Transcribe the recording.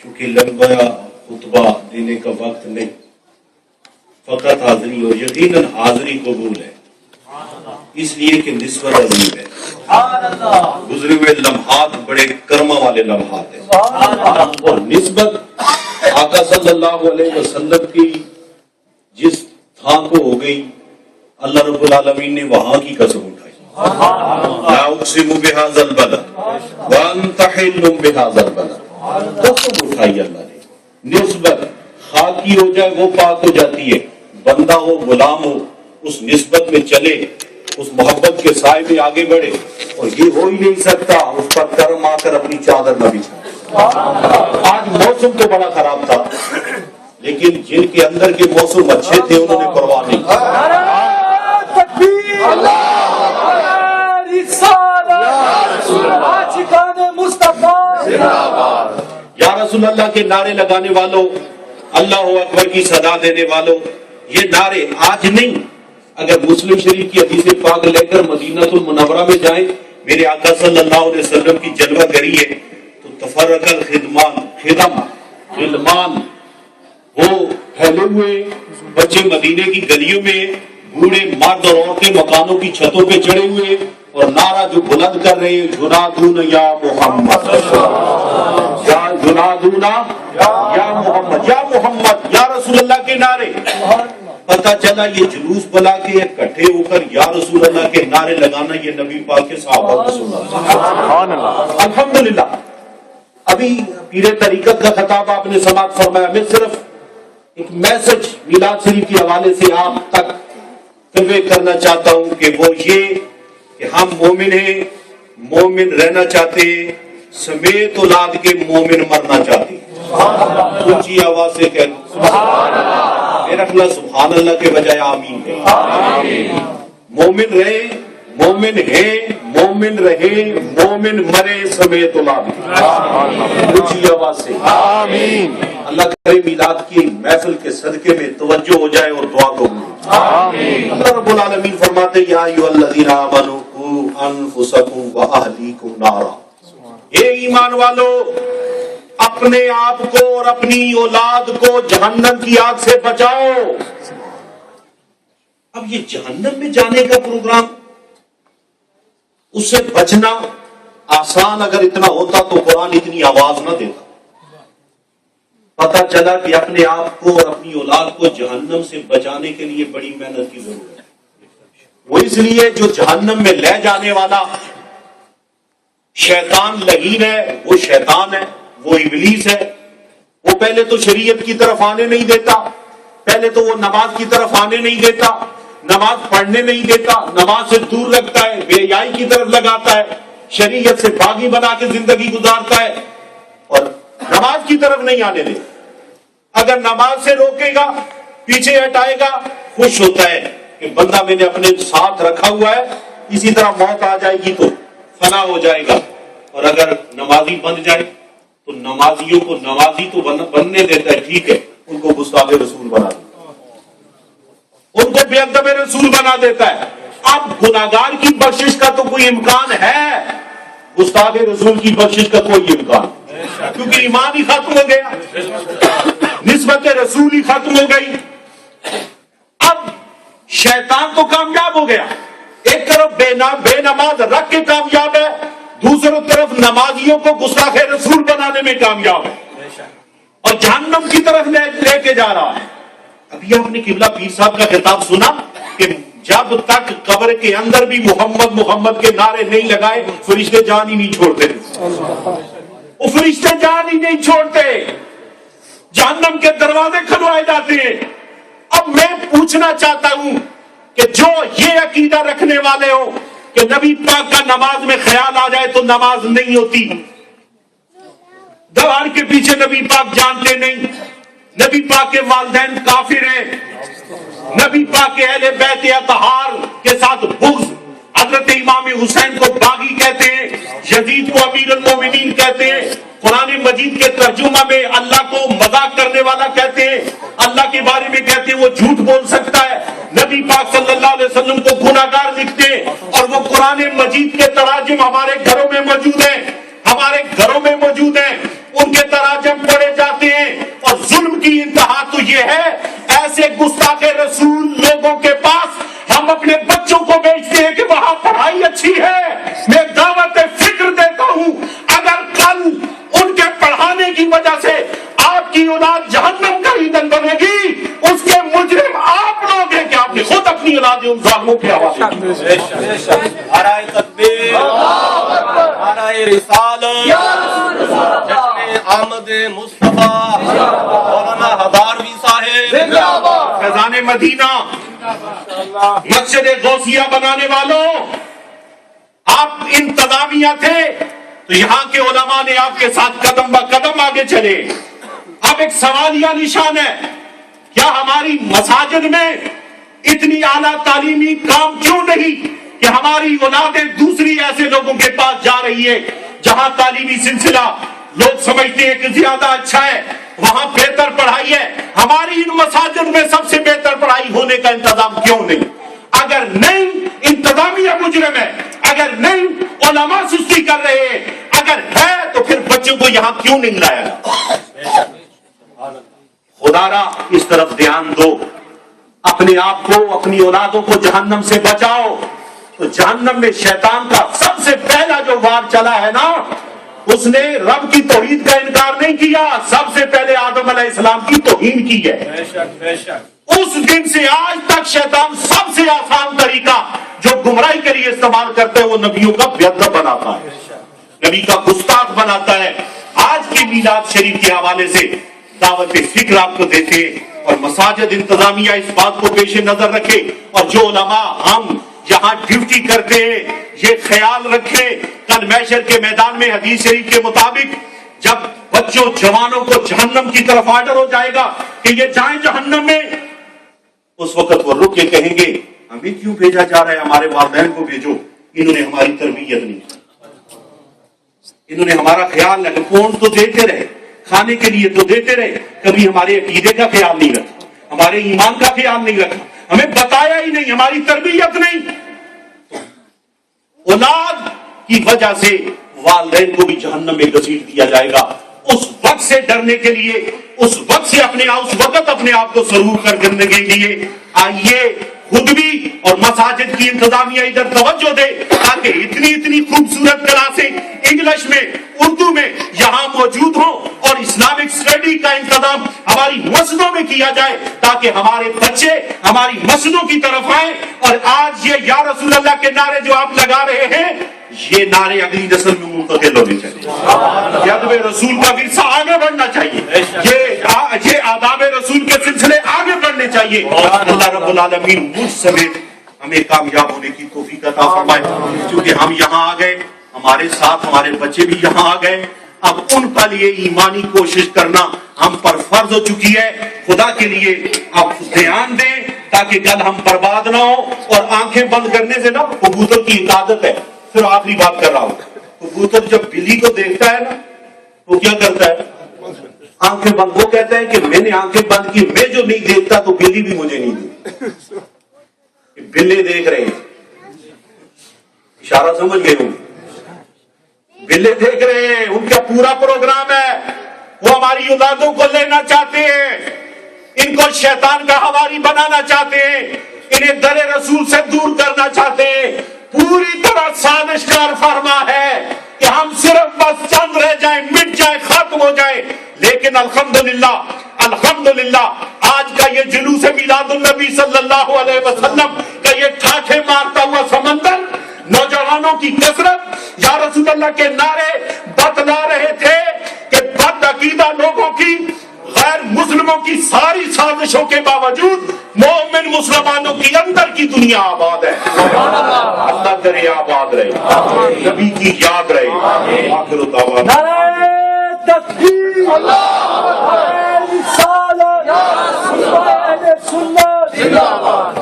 چونکہ لمبا خطبہ دینے کا وقت نہیں، فقط حاضری، اور یقیناً حاضری قبول ہے، اس لیے کہ نسبت عظیم ہے۔ گزرے ہوئے لمحات بڑے کرما والے لمحات ہیں، اور نسبت آقا صلی اللہ علیہ وسلم کی جس تھان کو ہو گئی، اللہ رب العالمین نے وہاں کی قسم اٹھائی، لا اقسم بہذا البلد وانت حل بہذا البلد، قسم اٹھائی اللہ نے۔ نسبت خاک کی ہو جائے وہ پاک ہو جاتی ہے، بندہ ہو غلام ہو اس نسبت میں چلے، اس محبت کے سائے میں آگے بڑھے، اور یہ ہو ہی نہیں سکتا اس پر کرم آ کر اپنی چادر نہ بچھائے۔ آج موسم تو بڑا خراب تھا، لیکن جن کے اندر کے موسم اچھے تھے انہوں نے پرواہ نہیں یا رسول اللہ کے نعرے لگانے والوں، اللہ اکبر کی صدا دینے والوں، یہ نعرے آج نہیں، اگر مسلم شریف کی حدیث پاک لے کر مدینہ المنورہ میں جائیں، میرے آقا صلی اللہ علیہ وسلم کی جلوہ گری ہے، تو تفرق الخدمان وہ پھیلے ہوئے بچے مدینے کی گلیوں میں، بوڑھے مرد اور عورتیں مکانوں کی چھتوں پہ چڑھے ہوئے اور نعرہ جو بلند کر رہے ہیں، جنادون یا محمد، یا جنادون یا محمد، یا محمد، یا رسول اللہ کے نعرے۔ پتا چلا یہ جلوس بلا کے اکٹھے ہو کر یا رسول اللہ کے نعرے لگانا یہ نبی پاک کے صحابہ نے سنا۔ الحمدللہ ابھی پیر طریقت کا خطاب آپ نے سماعت فرمایا، میں صرف ایک میسج میلاد شریف کے حوالے سے آپ تک کنوے کرنا چاہتا ہوں کہ وہ یہ کہ ہم مومن ہیں، مومن رہنا چاہتے ہیں، سمیت اولاد کے مومن مرنا چاہتے ہیں۔ اونچی آواز سے کہہ سبحان اللہ، میرا خلاص سبحان اللہ کے بجائے آمین ہے۔ مومن رہے، مومن ہیں، مومن رہے، مومن مرے، سمیت اولاد کے، اونچی آواز سے آمین۔ اللہ کرے میلاد کی محفل کے صدقے میں توجہ ہو جائے اور دعا کو آمین۔ اللہ رب العالمین فرماتے یا ایھا الذین آمنوا قوا انفسکم واہلیکم نارا، اے ایمان والو اپنے آپ کو اور اپنی اولاد کو جہنم کی آگ سے بچاؤ۔ اب یہ جہنم میں جانے کا پروگرام، اس سے بچنا آسان اگر اتنا ہوتا تو قرآن اتنی آواز نہ دیتا۔ پتہ چلا کہ اپنے آپ کو اور اپنی اولاد کو جہنم سے بچانے کے لیے بڑی محنت کی ضرورت ہے۔ وہ اس لیے جو جہنم میں لے جانے والا شیطان لعین ہے، وہ شیطان ہے، وہ ابلیس ہے۔ وہ پہلے تو شریعت کی طرف آنے نہیں دیتا، پہلے تو وہ نماز کی طرف آنے نہیں دیتا، نماز پڑھنے نہیں دیتا، نماز سے دور رکھتا ہے، بے حیائی کی طرف لگاتا ہے، شریعت سے باغی بنا کے زندگی گزارتا ہے، اور نماز کی طرف نہیں آنے دے۔ اگر نماز سے روکے گا، پیچھے ہٹائے گا، خوش ہوتا ہے کہ بندہ میں نے اپنے ساتھ رکھا ہوا ہے، اسی طرح موت آ جائے گی تو فنا ہو جائے گا۔ اور اگر نمازی بن جائے تو نمازیوں کو نمازی تو بننے دیتا ہے، ٹھیک ہے، ان کو گستاخ رسول بنا دیتا ہے، ان کو بے ادب رسول بنا دیتا ہے۔ اب گناہگار کی بخشش کا تو کوئی امکان ہے، گستاخ رسول کی بخشش کا کوئی امکان، کیونکہ ایمان ہی ختم ہو گیا، نسبت رسول ہی ختم ہو گئی۔ اب شیطان تو کامیاب ہو گیا، ایک طرف بے نماز رکھ کے کامیاب ہے، دوسری طرف نمازیوں کو گستاخ رسول بنانے میں کامیاب ہے، اور جہنم کی طرف لے کے جا رہا ہے۔ ابھی آپ نے قبلہ پیر صاحب کا خطاب سنا کہ جب تک قبر کے اندر بھی محمد محمد کے نعرے نہیں لگائے فرشتے جان ہی نہیں چھوڑتے، وہ فرشتے جان ہی نہیں چھوڑتے، جہنم کے دروازے کھلوائے جاتے ہیں۔ اب میں پوچھنا چاہتا ہوں کہ جو یہ عقیدہ رکھنے والے ہو کہ نبی پاک کا نماز میں خیال آ جائے تو نماز نہیں ہوتی، دیوار کے پیچھے نبی پاک جانتے نہیں، نبی پاک کے والدین کافر ہیں، نبی پاک کے اہل بیت اطہار کے ساتھ بغض، حضرت امام حسین کو باغی کہتے ہیں، یزید کو امیر المومنین کہتے ہیں، قرآن مجید کے ترجمہ میں اللہ کو مذاق کرنے والا کہتے ہیں، اللہ کے بارے میں کہتے ہیں وہ جھوٹ بول سکتا ہے، نبی پاک صلی اللہ علیہ وسلم کو گناہگار لکھتے ہیں، اور وہ قرآن مجید کے تراجم ہمارے گھروں میں موجود ہیں، ہمارے گھروں میں موجود ہیں، ان کے تراجم پڑھے کی وجہ سے آپ کی اولاد جہنم کا ایندھن بنے گی، اس کے مجرم آپ لوگ ہیں کہ آپ نے خود اپنی اولاد ان ظالموں کے حوالے کی۔ نعرہ تکبیر، نعرہ رسالت، جشن آمد مصطفیٰ، مولانا ہزاروی صاحب، فیضان مدینہ، مسجد غوثیہ بنانے والوں، آپ انتظامیہ تھے تو یہاں کے علماء نے آپ کے ساتھ قدم با قدم آگے چلے۔ اب ایک سوالیہ نشان ہے، کیا ہماری مساجد میں اتنی اعلیٰ تعلیمی کام کیوں نہیں کہ ہماری اولادیں دوسری ایسے لوگوں کے پاس جا رہی ہے جہاں تعلیمی سلسلہ لوگ سمجھتے ہیں کہ زیادہ اچھا ہے، وہاں بہتر پڑھائی ہے، ہماری ان مساجد میں سب سے بہتر پڑھائی ہونے کا انتظام کیوں نہیں؟ اگر نہیں انتظامیہ مجرم ہے، اگر نہیں علماء سستی کر رہے ہیں، اگر ہے تو پھر بچوں کو یہاں کیوں نہیں لایا؟ خدا را اس طرف دھیان دو، اپنے آپ کو اپنی اولادوں کو جہنم سے بچاؤ۔ تو جہنم میں شیطان کا سب سے پہلا جو وار چلا ہے نا، اس نے رب کی توحید کا انکار نہیں کیا، سب سے پہلے آدم علیہ السلام کی توہین کی ہے۔ اس دن سے آج تک شیطان سب سے آسان طریقہ جو گمراہی کے لیے استعمال کرتے ہیں وہ نبیوں کا بیعدب بناتا ہے، نبی کا گستاخ بناتا ہے۔ آج کی میلاد شریف کے حوالے سے دعوت فکر آپ کو دیتے ہیں، اور مساجد انتظامیہ اس بات کو پیش نظر رکھے، اور جو علماء ہم یہاں ڈیوٹی کرتے ہیں یہ خیال رکھے، کل محشر کے میدان میں حدیث شریف کے مطابق جب بچوں جوانوں کو جہنم کی طرف آرڈر ہو جائے گا کہ یہ جائیں جہنم میں، اس وقت وہ رک کے کہیں گے ہمیں کیوں بھیجا جا رہا ہے، ہمارے والدین کو بھیجو، انہوں نے ہماری تربیت نہیں کی، انہوں نے ہمارا خیال نہ، کون تو دیتے رہے، کھانے کے لیے تو دیتے رہے، کبھی ہمارے عقیدے کا خیال نہیں رکھا، ہمارے ایمان کا خیال نہیں رکھا، ہمیں بتایا ہی نہیں، ہماری تربیت نہیں۔ اولاد کی وجہ سے والدین کو بھی جہنم میں گھسیٹ دیا جائے گا۔ اس وقت سے ڈرنے کے لیے، اس وقت سے اس وقت اپنے آپ کو سرور کر کرنے کے لیے آئیے خود بھی اور مساجد کی انتظامیہ ادھر توجہ دے، تاکہ اتنی خوبصورت کلاسیں انگلش میں، اردو میں یہاں موجود ہوں، اور اسلامک اسٹڈی کا انتظام ہماری مسجدوں میں کیا جائے، تاکہ ہمارے بچے ہماری مسجدوں کی طرف آئیں۔ اور آج یہ یا رسول اللہ کے نعرے جو آپ لگا رہے ہیں، یہ نعرے اگلی نسل میں منتقل ہونے چاہیے، جذب رسول کا ورثہ آگے بڑھنا چاہیے، یہ آداب رسول کے سلسلے آگے بڑھنے چاہیے۔ اللہ رب العالمین مجھ سمیت ہمیں کامیاب ہونے کی توفیق عطا فرمائے، کیونکہ ہم یہاں آ گئے، ہمارے ساتھ ہمارے بچے بھی یہاں آ گئے، اب ان کا لیے ایمانی کوشش کرنا ہم پر فرض ہو چکی ہے۔ خدا کے لیے اب دھیان دیں تاکہ کل ہم برباد نہ ہو، اور آنکھیں بند کرنے سے نا کبوتر کی ایک عادت ہے، پھر آخری بات کر رہا ہوں، کبوتر جب بلی کو دیکھتا ہے نا تو کیا کرتا ہے؟ آنکھیں بند، وہ کہتا ہے کہ میں نے آنکھیں بند کی، میں جو نہیں دیکھتا تو بلی بھی مجھے نہیں دیکھتی۔ بلے دیکھ رہے ہیں، اشارہ سمجھ گئے ہوں، بلے دیکھ رہے ہیں، ان کا پورا پروگرام ہے، وہ ہماری اولادوں کو لینا چاہتے ہیں، ان کو شیطان کا حواری بنانا چاہتے ہیں، انہیں در رسول سے دور کرنا چاہتے ہیں۔ پوری طرح سازش کار فرما ہے کہ ہم صرف بس چند رہ جائیں، مٹ جائیں، ختم ہو جائیں، لیکن الحمدللہ آج کا یہ جلوس میلاد النبی صلی اللہ علیہ وسلم کا یہ ٹھاٹھے مارتا ہوا سمندر، نوجوانوں کی کثرت یا رسول اللہ کے نعرے بتلا رہے تھے کہ بد عقیدہ لوگوں کی، غیر مسلموں کی ساری سازشوں کے باوجود مومن مسلمانوں کی اندر کی دنیا آباد ہے۔ اللہ کرے آباد رہے، نبی کی یاد رہے۔ آخر دعوانا نعرہ تکبیر، نعرہ رسالت، نعرہ سنت، زندہ باد۔